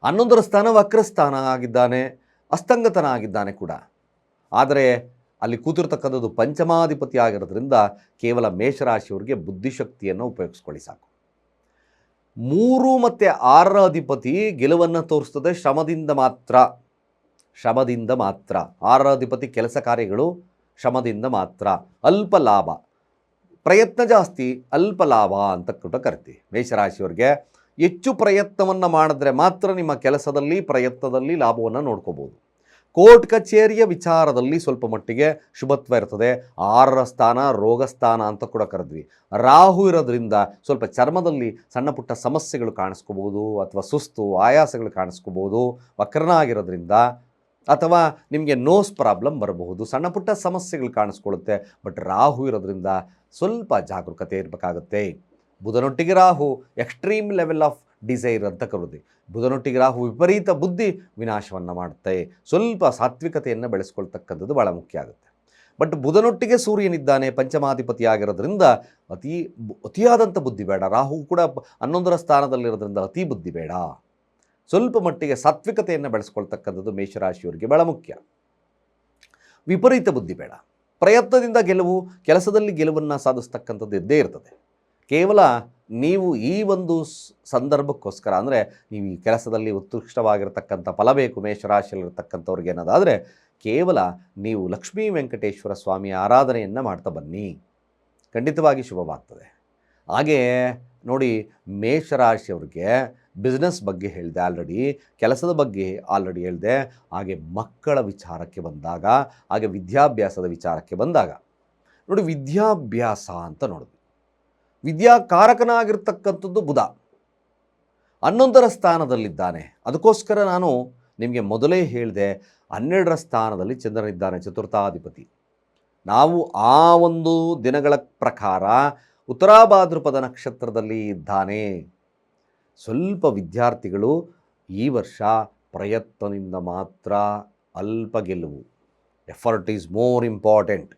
11ರ ಸ್ಥಾನ ವಕ್ರಸ್ಥಾನ ಆಗಿದ್ದಾನೆ, ಅಸ್ತಂಗತನ ಆಗಿದ್ದಾನೆ ಕೂಡ. ಆದರೆ ಅಲ್ಲಿ ಕೂತಿರ್ತಕ್ಕಂಥದ್ದು ಪಂಚಮಾಧಿಪತಿ ಆಗಿರೋದ್ರಿಂದ ಕೇವಲ ಮೇಷರಾಶಿಯವರಿಗೆ ಬುದ್ಧಿಶಕ್ತಿಯನ್ನು ಉಪಯೋಗಿಸ್ಕೊಳ್ಳಿ ಸಾಕು. 3 ಮತ್ತು 6ರ ಅಧಿಪತಿ ಗೆಲುವನ್ನು ತೋರಿಸ್ತದೆ, ಶ್ರಮದಿಂದ ಮಾತ್ರ. 6ರ ಅಧಿಪತಿ ಕೆಲಸ ಕಾರ್ಯಗಳು, ಶ್ರಮದಿಂದ ಮಾತ್ರ. ಅಲ್ಪ ಲಾಭ, ಪ್ರಯತ್ನ ಜಾಸ್ತಿ, ಅಲ್ಪ ಲಾಭ ಅಂತ ಕೂಡ ಕರಿತೀವಿ. ಮೇಷರಾಶಿಯವರಿಗೆ ಹೆಚ್ಚು ಪ್ರಯತ್ನವನ್ನು ಮಾಡಿದ್ರೆ ಮಾತ್ರ ನಿಮ್ಮ ಕೆಲಸದಲ್ಲಿ, ಪ್ರಯತ್ನದಲ್ಲಿ ಲಾಭವನ್ನು ನೋಡ್ಕೋಬೋದು. ಕೋರ್ಟ್ ಕಚೇರಿಯ ವಿಚಾರದಲ್ಲಿ ಸ್ವಲ್ಪ ಮಟ್ಟಿಗೆ ಶುಭತ್ವ ಇರ್ತದೆ. 6ರ ಸ್ಥಾನ ರೋಗಸ್ಥಾನ ಅಂತ ಕೂಡ ಕರೆದ್ವಿ. ರಾಹು ಇರೋದ್ರಿಂದ ಸ್ವಲ್ಪ ಚರ್ಮದಲ್ಲಿ ಸಣ್ಣ ಪುಟ್ಟ ಸಮಸ್ಯೆಗಳು ಕಾಣಿಸ್ಕೋಬೋದು, ಅಥವಾ ಸುಸ್ತು ಆಯಾಸಗಳು ಕಾಣಿಸ್ಕೋಬೋದು. ವಕ್ರನ ಆಗಿರೋದ್ರಿಂದ ಅಥವಾ ನಿಮಗೆ ನೋಸ್ ಪ್ರಾಬ್ಲಮ್ ಬರಬಹುದು, ಸಣ್ಣ ಪುಟ್ಟ ಸಮಸ್ಯೆಗಳು ಕಾಣಿಸ್ಕೊಳ್ಳುತ್ತೆ. ಬಟ್ ರಾಹು ಇರೋದ್ರಿಂದ ಸ್ವಲ್ಪ ಜಾಗರೂಕತೆ ಇರಬೇಕಾಗುತ್ತೆ. ಬುಧನೊಟ್ಟಿಗೆ Rahu extreme level of desire ಅಂತ ಕರೆದು, ಬುಧನೊಟ್ಟಿಗೆ ರಾಹು ವಿಪರೀತ ಬುದ್ಧಿ ವಿನಾಶವನ್ನು ಮಾಡುತ್ತೆ. ಸ್ವಲ್ಪ ಸಾತ್ವಿಕತೆಯನ್ನು ಬೆಳೆಸ್ಕೊಳ್ತಕ್ಕಂಥದ್ದು ಭಾಳ ಮುಖ್ಯ ಆಗುತ್ತೆ. ಬಟ್ ಬುಧನೊಟ್ಟಿಗೆ ಸೂರ್ಯನಿದ್ದಾನೆ, ಪಂಚಮಾಧಿಪತಿ ಆಗಿರೋದ್ರಿಂದ ಅತಿಯಾದಂಥ ಬುದ್ಧಿ ಬೇಡ. ರಾಹು ಕೂಡ 11ರ ಸ್ಥಾನದಲ್ಲಿರೋದ್ರಿಂದ ಅತಿ ಬುದ್ಧಿ ಬೇಡ. ಸ್ವಲ್ಪ ಮಟ್ಟಿಗೆ ಸಾತ್ವಿಕತೆಯನ್ನು ಬೆಳೆಸ್ಕೊಳ್ತಕ್ಕಂಥದ್ದು ಮೇಷರಾಶಿಯವರಿಗೆ ಭಾಳ ಮುಖ್ಯ. ವಿಪರೀತ ಬುದ್ಧಿ ಬೇಡ. ಪ್ರಯತ್ನದಿಂದ ಗೆಲುವು, ಕೆಲಸದಲ್ಲಿ ಗೆಲುವನ್ನು ಸಾಧಿಸ್ತಕ್ಕಂಥದ್ದು ಇದ್ದೇ ಇರ್ತದೆ. ಕೇವಲ ನೀವು ಈ ಒಂದು ಸಂದರ್ಭಕ್ಕೋಸ್ಕರ, ಅಂದರೆ ನೀವು ಈ ಕೆಲಸದಲ್ಲಿ ಉತ್ಕೃಷ್ಟವಾಗಿರ್ತಕ್ಕಂಥ ಫಲ ಬೇಕು ಮೇಷರಾಶಿಯಲ್ಲಿರ್ತಕ್ಕಂಥವ್ರಿಗೆ ಅನ್ನೋದಾದರೆ, ಕೇವಲ ನೀವು ಲಕ್ಷ್ಮೀ ವೆಂಕಟೇಶ್ವರ ಸ್ವಾಮಿಯ ಆರಾಧನೆಯನ್ನು ಮಾಡ್ತಾ ಬನ್ನಿ, ಖಂಡಿತವಾಗಿ ಶುಭವಾಗ್ತದೆ. ಹಾಗೇ ನೋಡಿ, ಮೇಷರಾಶಿಯವ್ರಿಗೆ ಬಿಸ್ನೆಸ್ ಬಗ್ಗೆ ಹೇಳಿದೆ ಆಲ್ರೆಡಿ, ಕೆಲಸದ ಬಗ್ಗೆ ಆಲ್ರೆಡಿ ಹೇಳಿದೆ. ಹಾಗೆ ಮಕ್ಕಳ ವಿಚಾರಕ್ಕೆ ಬಂದಾಗ, ಹಾಗೆ ವಿದ್ಯಾಭ್ಯಾಸದ ವಿಚಾರಕ್ಕೆ ಬಂದಾಗ ನೋಡಿ, ವಿದ್ಯಾಭ್ಯಾಸ ಅಂತ ನೋಡಿದ್ವಿ. ವಿದ್ಯಾಕಾರಕನಾಗಿರ್ತಕ್ಕಂಥದ್ದು ಬುಧ 11ರ ಸ್ಥಾನದಲ್ಲಿದ್ದಾನೆ. ಅದಕ್ಕೋಸ್ಕರ ನಾನು ನಿಮಗೆ ಮೊದಲೇ ಹೇಳಿದೆ, 12ರ ಸ್ಥಾನದಲ್ಲಿ ಚಂದ್ರನಿದ್ದಾನೆ, ಚತುರ್ಥಾಧಿಪತಿ. ನಾವು ಆ ಒಂದು ದಿನಗಳ ಪ್ರಕಾರ ಉತ್ತರಾಭಾದ್ರಪದ ನಕ್ಷತ್ರದಲ್ಲಿ ಇದ್ದಾನೆ. ಸ್ವಲ್ಪ ವಿದ್ಯಾರ್ಥಿಗಳು ಈ ವರ್ಷ ಪ್ರಯತ್ನದಿಂದ ಮಾತ್ರ ಅಲ್ಪ ಗೆಲುವು. Effort is more important.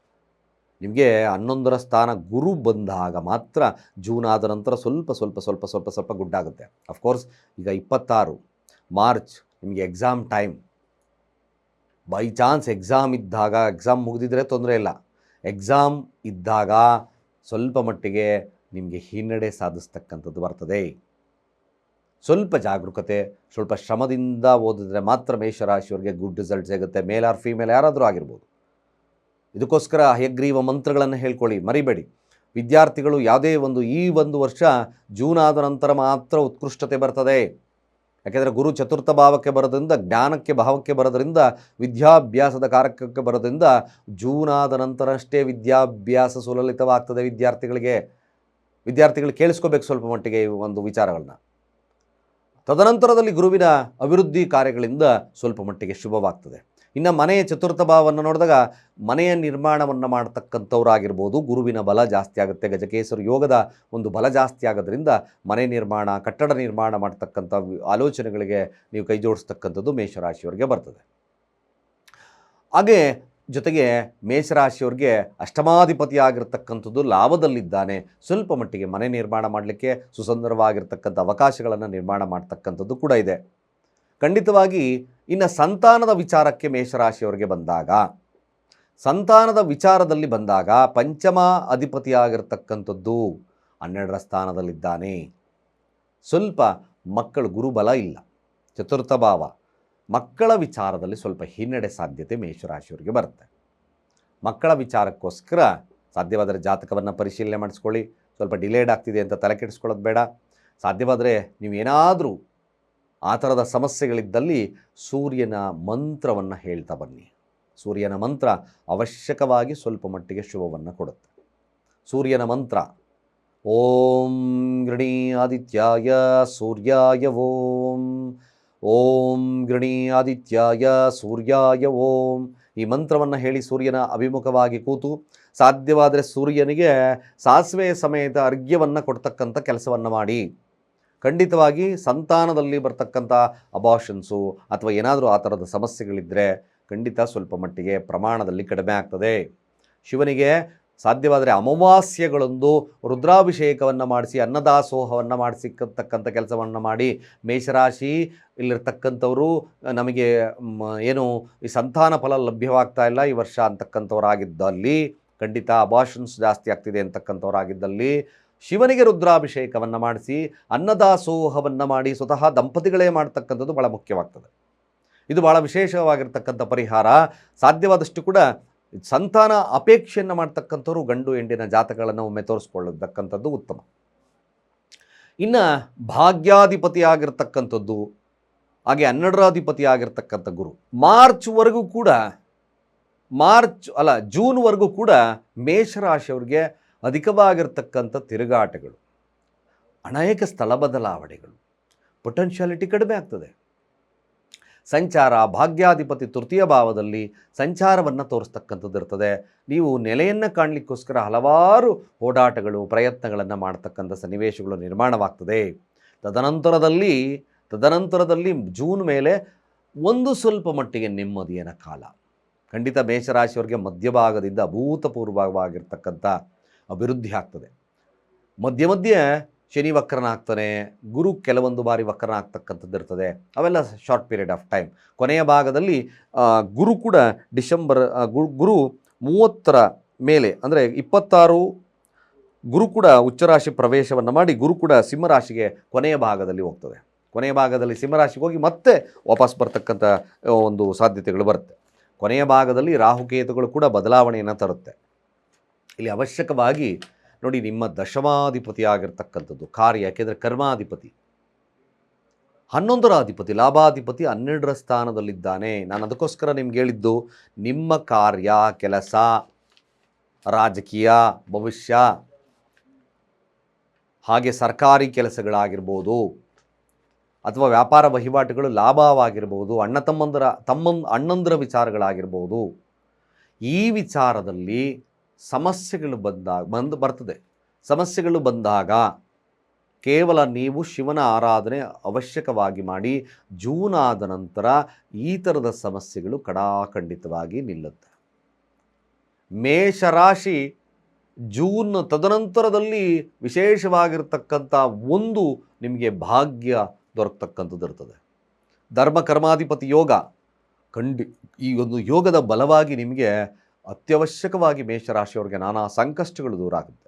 ನಿಮಗೆ 11ರ ಸ್ಥಾನ ಗುರು ಬಂದಾಗ ಮಾತ್ರ ಜೂನ್ ಆದ ನಂತರ ಸ್ವಲ್ಪ ಗುಡ್ಡಾಗುತ್ತೆ. ಅಫ್ಕೋರ್ಸ್ ಈಗ 26 ಮಾರ್ಚ್ ನಿಮಗೆ exam time. By chance exam ಇದ್ದಾಗ, ಎಕ್ಸಾಮ್ ಮುಗಿದಿದ್ರೆ ತೊಂದರೆ ಇಲ್ಲ, ಎಕ್ಸಾಮ್ ಇದ್ದಾಗ ಸ್ವಲ್ಪ ಮಟ್ಟಿಗೆ ನಿಮಗೆ ಹಿನ್ನಡೆ ಸಾಧಿಸ್ತಕ್ಕಂಥದ್ದು ಬರ್ತದೆ. ಸ್ವಲ್ಪ ಜಾಗರೂಕತೆ, ಸ್ವಲ್ಪ ಶ್ರಮದಿಂದ ಓದಿದ್ರೆ ಮಾತ್ರ ಮೇಷರಾಶಿಯವರಿಗೆ ಗುಡ್ ರಿಸಲ್ಟ್ ಸಿಗುತ್ತೆ. ಮೇಲ್ ಆರ್ ಫೀಮೇಲ್ ಯಾರಾದರೂ ಆಗಿರ್ಬೋದು. ಇದಕ್ಕೋಸ್ಕರ ಹಯಗ್ರೀವ ಮಂತ್ರಗಳನ್ನು ಹೇಳ್ಕೊಳ್ಳಿ, ಮರಿಬೇಡಿ. ವಿದ್ಯಾರ್ಥಿಗಳು ಯಾವುದೇ ಈ ಒಂದು ವರ್ಷ ಜೂನ್ ಆದ ನಂತರ ಮಾತ್ರ ಉತ್ಕೃಷ್ಟತೆ ಬರ್ತದೆ. ಯಾಕೆಂದರೆ ಗುರು ಚತುರ್ಥ ಭಾವಕ್ಕೆ ಬರೋದ್ರಿಂದ, ಜ್ಞಾನಕ್ಕೆ ಭಾವಕ್ಕೆ ಬರೋದ್ರಿಂದ, ವಿದ್ಯಾಭ್ಯಾಸದ ಕಾರಕಕ್ಕೆ ಬರೋದ್ರಿಂದ ಜೂನ್ ಆದ ನಂತರ ಅಷ್ಟೇ ವಿದ್ಯಾಭ್ಯಾಸ ಸುಲಲಿತವಾಗ್ತದೆ. ವಿದ್ಯಾರ್ಥಿಗಳು ಕೇಳಿಸ್ಕೋಬೇಕು ಸ್ವಲ್ಪ ಮಟ್ಟಿಗೆ ಈ ಒಂದು ವಿಚಾರಗಳನ್ನ. ತದನಂತರದಲ್ಲಿ ಗುರುವಿನ ಅಭಿವೃದ್ಧಿ ಕಾರ್ಯಗಳಿಂದ ಸ್ವಲ್ಪ ಮಟ್ಟಿಗೆ ಶುಭವಾಗ್ತದೆ. ಇನ್ನು ಮನೆಯ ಚತುರ್ಥ ಭಾವವನ್ನು ನೋಡಿದಾಗ ಮನೆಯ ನಿರ್ಮಾಣವನ್ನು ಮಾಡ್ತಕ್ಕಂಥವ್ರಾಗಿರ್ಬೋದು, ಗುರುವಿನ ಬಲ ಜಾಸ್ತಿ ಆಗುತ್ತೆ. ಗಜಕೇಸರಿ ಯೋಗದ ಒಂದು ಬಲ ಜಾಸ್ತಿ ಆಗೋದ್ರಿಂದ ಮನೆ ನಿರ್ಮಾಣ, ಕಟ್ಟಡ ನಿರ್ಮಾಣ ಮಾಡ್ತಕ್ಕಂಥ ಆಲೋಚನೆಗಳಿಗೆ ನೀವು ಕೈ ಜೋಡಿಸ್ತಕ್ಕಂಥದ್ದು ಮೇಷರಾಶಿಯವರಿಗೆ ಬರ್ತದೆ. ಹಾಗೆ ಜೊತೆಗೆ ಮೇಷರಾಶಿಯವರಿಗೆ ಅಷ್ಟಮಾಧಿಪತಿ ಆಗಿರ್ತಕ್ಕಂಥದ್ದು ಲಾಭದಲ್ಲಿದ್ದಾನೆ. ಸ್ವಲ್ಪ ಮಟ್ಟಿಗೆ ಮನೆ ನಿರ್ಮಾಣ ಮಾಡಲಿಕ್ಕೆ ಸುಸಂದರವಾಗಿರ್ತಕ್ಕಂಥ ಅವಕಾಶಗಳನ್ನು ನಿರ್ಮಾಣ ಮಾಡ್ತಕ್ಕಂಥದ್ದು ಕೂಡ ಇದೆ. ಖಂಡಿತವಾಗಿ ಇನ್ನು ಸಂತಾನದ ವಿಚಾರಕ್ಕೆ ಮೇಷರಾಶಿಯವರಿಗೆ ಬಂದಾಗ, ಸಂತಾನದ ವಿಚಾರದಲ್ಲಿ ಬಂದಾಗ ಪಂಚಮ ಅಧಿಪತಿಯಾಗಿರ್ತಕ್ಕಂಥದ್ದು 12ರ ಸ್ಥಾನದಲ್ಲಿದ್ದಾನೆ. ಸ್ವಲ್ಪ ಮಕ್ಕಳು ಗುರುಬಲ ಇಲ್ಲ, ಚತುರ್ಥ ಭಾವ, ಮಕ್ಕಳ ವಿಚಾರದಲ್ಲಿ ಸ್ವಲ್ಪ ಹಿನ್ನಡೆ ಸಾಧ್ಯತೆ ಮೇಷರಾಶಿಯವರಿಗೆ ಬರುತ್ತೆ. ಮಕ್ಕಳ ವಿಚಾರಕ್ಕೋಸ್ಕರ ಸಾಧ್ಯವಾದರೆ ಜಾತಕವನ್ನು ಪರಿಶೀಲನೆ ಮಾಡಿಸ್ಕೊಳ್ಳಿ. ಸ್ವಲ್ಪ ಡಿಲೇಡ್ ಆಗ್ತಿದೆ ಅಂತ ತಲೆ ಕೆಡಿಸ್ಕೊಳ್ಳೋದು ಬೇಡ. ಸಾಧ್ಯವಾದರೆ ನೀವೇನಾದರೂ ಆ ಥರದ ಸಮಸ್ಯೆಗಳಿದ್ದಲ್ಲಿ ಸೂರ್ಯನ ಮಂತ್ರವನ್ನು ಹೇಳ್ತಾ ಬನ್ನಿ. ಸೂರ್ಯನ ಮಂತ್ರ ಅವಶ್ಯಕವಾಗಿ ಸ್ವಲ್ಪ ಮಟ್ಟಿಗೆ ಶುಭವನ್ನು ಕೊಡುತ್ತೆ. ಸೂರ್ಯನ ಮಂತ್ರ ಓಂ ಗೃಣಿ ಆದಿತ್ಯಾಯ ಸೂರ್ಯಾಯ ಓಂ, ಓಂ ಗೃಣಿ ಆದಿತ್ಯಾಯ ಸೂರ್ಯಾಯ ಓಂ. ಈ ಮಂತ್ರವನ್ನು ಹೇಳಿ ಸೂರ್ಯನ ಅಭಿಮುಖವಾಗಿ ಕೂತು ಸಾಧ್ಯವಾದರೆ ಸೂರ್ಯನಿಗೆ ಸಾಸಿವೆ ಸಮೇತ ಅರ್ಘ್ಯವನ್ನು ಕೊಡ್ತಕ್ಕಂಥ ಕೆಲಸವನ್ನು ಮಾಡಿ. ಖಂಡಿತವಾಗಿ ಸಂತಾನದಲ್ಲಿ ಬರ್ತಕ್ಕಂಥ ಅಬಾರ್ಷನ್ಸು ಅಥವಾ ಏನಾದರೂ ಆ ಥರದ ಸಮಸ್ಯೆಗಳಿದ್ದರೆ ಖಂಡಿತ ಸ್ವಲ್ಪ ಮಟ್ಟಿಗೆ ಪ್ರಮಾಣದಲ್ಲಿ ಕಡಿಮೆ ಆಗ್ತದೆ. ಶಿವನಿಗೆ ಸಾಧ್ಯವಾದರೆ ಅಮಾವಾಸ್ಯೆಗಳೊಂದು ರುದ್ರಾಭಿಷೇಕವನ್ನು ಮಾಡಿಸಿ ಅನ್ನದಾಸೋಹವನ್ನು ಮಾಡಿಸಿಕ್ಕತಕ್ಕಂಥ ಕೆಲಸವನ್ನು ಮಾಡಿ. ಮೇಷರಾಶಿ ಇಲ್ಲಿರ್ತಕ್ಕಂಥವರು ನಮಗೆ ಏನು ಈ ಸಂತಾನ ಫಲ ಲಭ್ಯವಾಗ್ತಾ ಇಲ್ಲ ಈ ವರ್ಷ ಅಂತಕ್ಕಂಥವರಾಗಿದ್ದಲ್ಲಿ, ಖಂಡಿತ ಅಬಾರ್ಷನ್ಸ್ ಜಾಸ್ತಿ ಆಗ್ತಿದೆ ಅಂತಕ್ಕಂಥವರಾಗಿದ್ದಲ್ಲಿ ಶಿವನಿಗೆ ರುದ್ರಾಭಿಷೇಕವನ್ನು ಮಾಡಿಸಿ ಅನ್ನದಾಸೋಹವನ್ನು ಮಾಡಿ ಸ್ವತಃ ದಂಪತಿಗಳೇ ಮಾಡ್ತಕ್ಕಂಥದ್ದು ಭಾಳ ಮುಖ್ಯವಾಗ್ತದೆ. ಇದು ಭಾಳ ವಿಶೇಷವಾಗಿರ್ತಕ್ಕಂಥ ಪರಿಹಾರ. ಸಾಧ್ಯವಾದಷ್ಟು ಕೂಡ ಸಂತಾನ ಅಪೇಕ್ಷೆಯನ್ನು ಮಾಡ್ತಕ್ಕಂಥವ್ರು ಗಂಡು ಹೆಣ್ಣಿನ ಜಾತಕಗಳನ್ನು ಒಮ್ಮೆ ತೋರಿಸ್ಕೊಳ್ಳತಕ್ಕಂಥದ್ದು ಉತ್ತಮ. ಇನ್ನು ಭಾಗ್ಯಾಧಿಪತಿ ಆಗಿರ್ತಕ್ಕಂಥದ್ದು, ಹಾಗೆ 12ರಾಧಿಪತಿ ಆಗಿರ್ತಕ್ಕಂಥ ಗುರು ಜೂನ್ವರೆಗೂ ಕೂಡ ಮೇಷರಾಶಿಯವರಿಗೆ ಅಧಿಕವಾಗಿರ್ತಕ್ಕಂಥ ತಿರುಗಾಟಗಳು, ಅನೇಕ ಸ್ಥಳ ಬದಲಾವಣೆಗಳು, ಪೊಟೆನ್ಷಿಯಾಲಿಟಿ ಕಡಿಮೆ ಆಗ್ತದೆ. ಸಂಚಾರ, ಭಾಗ್ಯಾಧಿಪತಿ ತೃತೀಯ ಭಾವದಲ್ಲಿ ಸಂಚಾರವನ್ನು ತೋರಿಸ್ತಕ್ಕಂಥದ್ದು ಇರ್ತದೆ. ನೀವು ನೆಲೆಯನ್ನು ಕಾಣಲಿಕ್ಕೋಸ್ಕರ ಹಲವಾರು ಓಡಾಟಗಳು, ಪ್ರಯತ್ನಗಳನ್ನು ಮಾಡ್ತಕ್ಕಂಥ ಸನ್ನಿವೇಶಗಳು ನಿರ್ಮಾಣವಾಗ್ತದೆ. ತದನಂತರದಲ್ಲಿ ಜೂನ್ ಮೇಲೆ ಒಂದು ಸ್ವಲ್ಪ ಮಟ್ಟಿಗೆ ನೆಮ್ಮದಿಯ ಕಾಲ. ಖಂಡಿತ ಮೇಷರಾಶಿಯವರಿಗೆ ಮಧ್ಯಭಾಗದಿಂದ ಅಭೂತಪೂರ್ವವಾಗಿರ್ತಕ್ಕಂಥ ಅಭಿವೃದ್ಧಿ ಆಗ್ತದೆ. ಮಧ್ಯೆ ಶನಿ ವಕ್ರನಾಗ್ತಾನೆ, ಗುರು ಕೆಲವೊಂದು ಬಾರಿ ವಕ್ರನಾಗ್ತಕ್ಕಂಥದ್ದು ಇರ್ತದೆ. ಅವೆಲ್ಲ ಶಾರ್ಟ್ ಪೀರಿಯಡ್ ಆಫ್ ಟೈಮ್. ಕೊನೆಯ ಭಾಗದಲ್ಲಿ ಗುರು ಕೂಡ ಗುರು 30ರ ಮೇಲೆ ಅಂದರೆ 26 ಗುರು ಕೂಡ ಉಚ್ಚರಾಶಿ ಪ್ರವೇಶವನ್ನು ಮಾಡಿ ಗುರು ಕೂಡ ಸಿಂಹರಾಶಿಗೆ ಕೊನೆಯ ಭಾಗದಲ್ಲಿ ಹೋಗ್ತದೆ. ಕೊನೆಯ ಭಾಗದಲ್ಲಿ ಸಿಂಹರಾಶಿಗೆ ಹೋಗಿ ಮತ್ತೆ ವಾಪಸ್ ಬರ್ತಕ್ಕಂಥ ಒಂದು ಸಾಧ್ಯತೆಗಳು ಬರುತ್ತೆ. ಕೊನೆಯ ಭಾಗದಲ್ಲಿ ರಾಹುಕೇತುಗಳು ಕೂಡ ಬದಲಾವಣೆಯನ್ನು ತರುತ್ತೆ. ಇಲ್ಲಿ ಅವಶ್ಯಕವಾಗಿ ನೋಡಿ, ನಿಮ್ಮ ದಶಮಾಧಿಪತಿ ಆಗಿರ್ತಕ್ಕಂಥದ್ದು ಕಾರ್ಯ, ಯಾಕೆಂದರೆ ಕರ್ಮಾಧಿಪತಿ, 11ರ ಅಧಿಪತಿ ಲಾಭಾಧಿಪತಿ 12ರ ಸ್ಥಾನದಲ್ಲಿದ್ದಾನೆ. ನಾನು ಅದಕ್ಕೋಸ್ಕರ ನಿಮ್ಗೆ ಹೇಳಿದ್ದು, ನಿಮ್ಮ ಕಾರ್ಯ, ಕೆಲಸ, ರಾಜಕೀಯ, ಭವಿಷ್ಯ, ಹಾಗೆ ಸರ್ಕಾರಿ ಕೆಲಸಗಳಾಗಿರ್ಬೋದು ಅಥವಾ ವ್ಯಾಪಾರ ವಹಿವಾಟುಗಳು ಲಾಭವಾಗಿರ್ಬೋದು, ಅಣ್ಣಂದರ ವಿಚಾರಗಳಾಗಿರ್ಬೋದು, ಈ ವಿಚಾರದಲ್ಲಿ ಸಮಸ್ಯೆಗಳು ಬರ್ತದೆ. ಸಮಸ್ಯೆಗಳು ಬಂದಾಗ ಕೇವಲ ನೀವು ಶಿವನ ಆರಾಧನೆ ಅವಶ್ಯಕವಾಗಿ ಮಾಡಿ. ಜೂನ್ ಆದ ನಂತರ ಈ ಥರದ ಸಮಸ್ಯೆಗಳು ಖಂಡಿತವಾಗಿ ನಿಲ್ಲುತ್ತೆ. ಮೇಷರಾಶಿ ಜೂನ್ ತದನಂತರದಲ್ಲಿ ವಿಶೇಷವಾಗಿರ್ತಕ್ಕಂಥ ಒಂದು ನಿಮಗೆ ಭಾಗ್ಯ ದೊರಕತಕ್ಕಂಥದ್ದು ಇರ್ತದೆ. ಧರ್ಮ ಕರ್ಮಾಧಿಪತಿ ಯೋಗ ಈ ಒಂದು ಯೋಗದ ಬಲವಾಗಿ ನಿಮಗೆ ಅತ್ಯವಶ್ಯಕವಾಗಿ ಮೇಷರಾಶಿಯವರಿಗೆ ನಾನಾ ಸಂಕಷ್ಟಗಳು ದೂರ ಆಗುತ್ತೆ.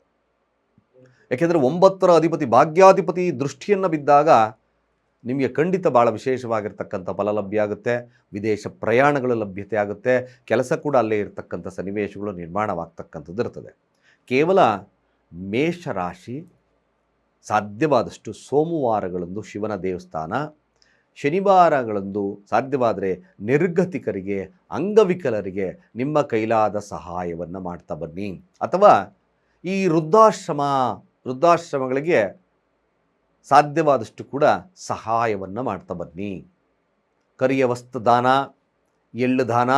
ಯಾಕೆಂದರೆ 9ರ ಅಧಿಪತಿ ಭಾಗ್ಯಾಧಿಪತಿ ದೃಷ್ಟಿಯನ್ನು ಬಿದ್ದಾಗ ನಿಮಗೆ ಖಂಡಿತ ಭಾಳ ವಿಶೇಷವಾಗಿರ್ತಕ್ಕಂಥ ಫಲ ಲಭ್ಯ ಆಗುತ್ತೆ. ವಿದೇಶ ಪ್ರಯಾಣಗಳು ಲಭ್ಯತೆ ಆಗುತ್ತೆ. ಕೆಲಸ ಕೂಡ ಅಲ್ಲೇ ಇರತಕ್ಕಂಥ ಸನ್ನಿವೇಶಗಳು ನಿರ್ಮಾಣವಾಗ್ತಕ್ಕಂಥದ್ದು ಇರ್ತದೆ. ಕೇವಲ ಮೇಷರಾಶಿ ಸಾಧ್ಯವಾದಷ್ಟು ಸೋಮವಾರಗಳಂದು ಶಿವನ ದೇವಸ್ಥಾನ, ಶನಿವಾರಗಳಂದು ಸಾಧ್ಯವಾದರೆ ನಿರ್ಗತಿಕರಿಗೆ, ಅಂಗವಿಕಲರಿಗೆ ನಿಮ್ಮ ಕೈಲಾದ ಸಹಾಯವನ್ನು ಮಾಡ್ತಾ ಬನ್ನಿ. ಅಥವಾ ಈ ವೃದ್ಧಾಶ್ರಮಗಳಿಗೆ ಸಾಧ್ಯವಾದಷ್ಟು ಕೂಡ ಸಹಾಯವನ್ನು ಮಾಡ್ತಾ ಬನ್ನಿ. ಕರಿಯ ವಸ್ತು ದಾನ, ಎಳ್ಳು ದಾನ,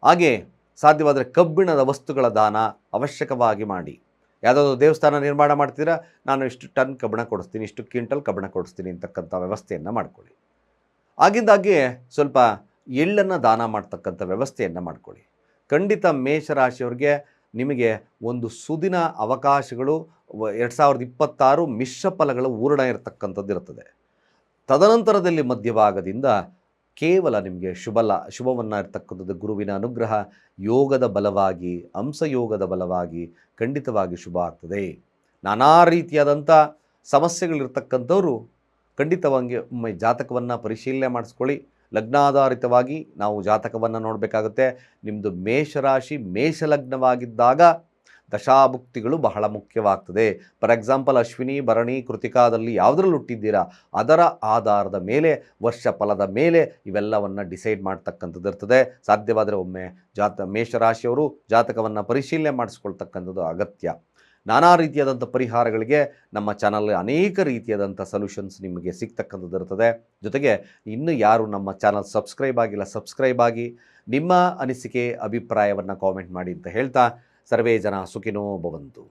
ಹಾಗೆ ಸಾಧ್ಯವಾದರೆ ಕಬ್ಬಿಣದ ವಸ್ತುಗಳ ದಾನ ಅವಶ್ಯಕವಾಗಿ ಮಾಡಿ. ಯಾವುದಾದ್ರು ದೇವಸ್ಥಾನ ನಿರ್ಮಾಣ ಮಾಡ್ತೀರಾ, ನಾನು ಇಷ್ಟು ಟನ್ ಕಬ್ಬಣ ಕೊಡಿಸ್ತೀನಿ, ಇಷ್ಟು ಕ್ವಿಂಟಲ್ ಕಬ್ಬಣ ಕೊಡಿಸ್ತೀನಿ ಅಂತಕ್ಕಂಥ ವ್ಯವಸ್ಥೆಯನ್ನು ಮಾಡ್ಕೊಳ್ಳಿ. ಆಗಿಂದಾಗೆ ಸ್ವಲ್ಪ ಎಳ್ಳನ್ನು ದಾನ ಮಾಡ್ತಕ್ಕಂಥ ವ್ಯವಸ್ಥೆಯನ್ನು ಮಾಡ್ಕೊಳ್ಳಿ. ಖಂಡಿತ ಮೇಷರಾಶಿಯವ್ರಿಗೆ ನಿಮಗೆ ಒಂದು ಸುದಿನ ಅವಕಾಶಗಳು 2026 ಮಿಶ್ರ ಫಲಗಳು ಊರಣ ಇರತಕ್ಕಂಥದ್ದು ಇರ್ತದೆ. ತದನಂತರದಲ್ಲಿ ಮಧ್ಯಭಾಗದಿಂದ ಕೇವಲ ನಿಮಗೆ ಶುಭವನ್ನು ಇರ್ತಕ್ಕಂಥದ್ದು ಗುರುವಿನ ಅನುಗ್ರಹ, ಯೋಗದ ಬಲವಾಗಿ, ಹಂಸಯೋಗದ ಬಲವಾಗಿ ಖಂಡಿತವಾಗಿ ಶುಭ ಆಗ್ತದೆ. ನಾನಾ ರೀತಿಯಾದಂಥ ಸಮಸ್ಯೆಗಳಿರ್ತಕ್ಕಂಥವ್ರು ಖಂಡಿತವಾಗಿ ಒಮ್ಮೆ ಜಾತಕವನ್ನು ಪರಿಶೀಲನೆ ಮಾಡಿಸ್ಕೊಳ್ಳಿ. ಲಗ್ನಾಧಾರಿತವಾಗಿ ನಾವು ಜಾತಕವನ್ನು ನೋಡಬೇಕಾಗುತ್ತೆ. ನಿಮ್ಮದು ಮೇಷರಾಶಿ ಮೇಷಲಗ್ನವಾಗಿದ್ದಾಗ ದಶಾಭುಕ್ತಿಗಳು ಬಹಳ ಮುಖ್ಯವಾಗ್ತದೆ. ಫಾರ್ ಎಕ್ಸಾಂಪಲ್ ಅಶ್ವಿನಿ, ಭರಣಿ, ಕೃತಿಕಾದಲ್ಲಿ ಯಾವುದರಲ್ಲಿ ಹುಟ್ಟಿದ್ದೀರಾ ಅದರ ಆಧಾರದ ಮೇಲೆ, ವರ್ಷ ಫಲದ ಮೇಲೆ ಇವೆಲ್ಲವನ್ನು ಡಿಸೈಡ್ ಮಾಡ್ತಕ್ಕಂಥದ್ದು ಇರ್ತದೆ. ಸಾಧ್ಯವಾದರೆ ಒಮ್ಮೆ ಮೇಷರಾಶಿಯವರು ಜಾತಕವನ್ನು ಪರಿಶೀಲನೆ ಮಾಡಿಸ್ಕೊಳ್ತಕ್ಕಂಥದ್ದು ಅಗತ್ಯ. ನಾನಾ ರೀತಿಯಾದಂಥ ಪರಿಹಾರಗಳಿಗೆ ನಮ್ಮ ಚಾನಲ್ ಅನೇಕ ರೀತಿಯಾದಂಥ ಸೊಲ್ಯೂಷನ್ಸ್ ನಿಮಗೆ ಸಿಗ್ತಕ್ಕಂಥದ್ದು ಇರ್ತದೆ. ಜೊತೆಗೆ ಇನ್ನೂ ಯಾರು ನಮ್ಮ ಚಾನಲ್ ಸಬ್ಸ್ಕ್ರೈಬ್ ಆಗಿ ನಿಮ್ಮ ಅನಿಸಿಕೆ ಅಭಿಪ್ರಾಯವನ್ನು ಕಾಮೆಂಟ್ ಮಾಡಿ ಅಂತ ಹೇಳ್ತಾ, ಸರ್ವೇ ಜನ ಸುಖಿನೋ ಭವಂತು.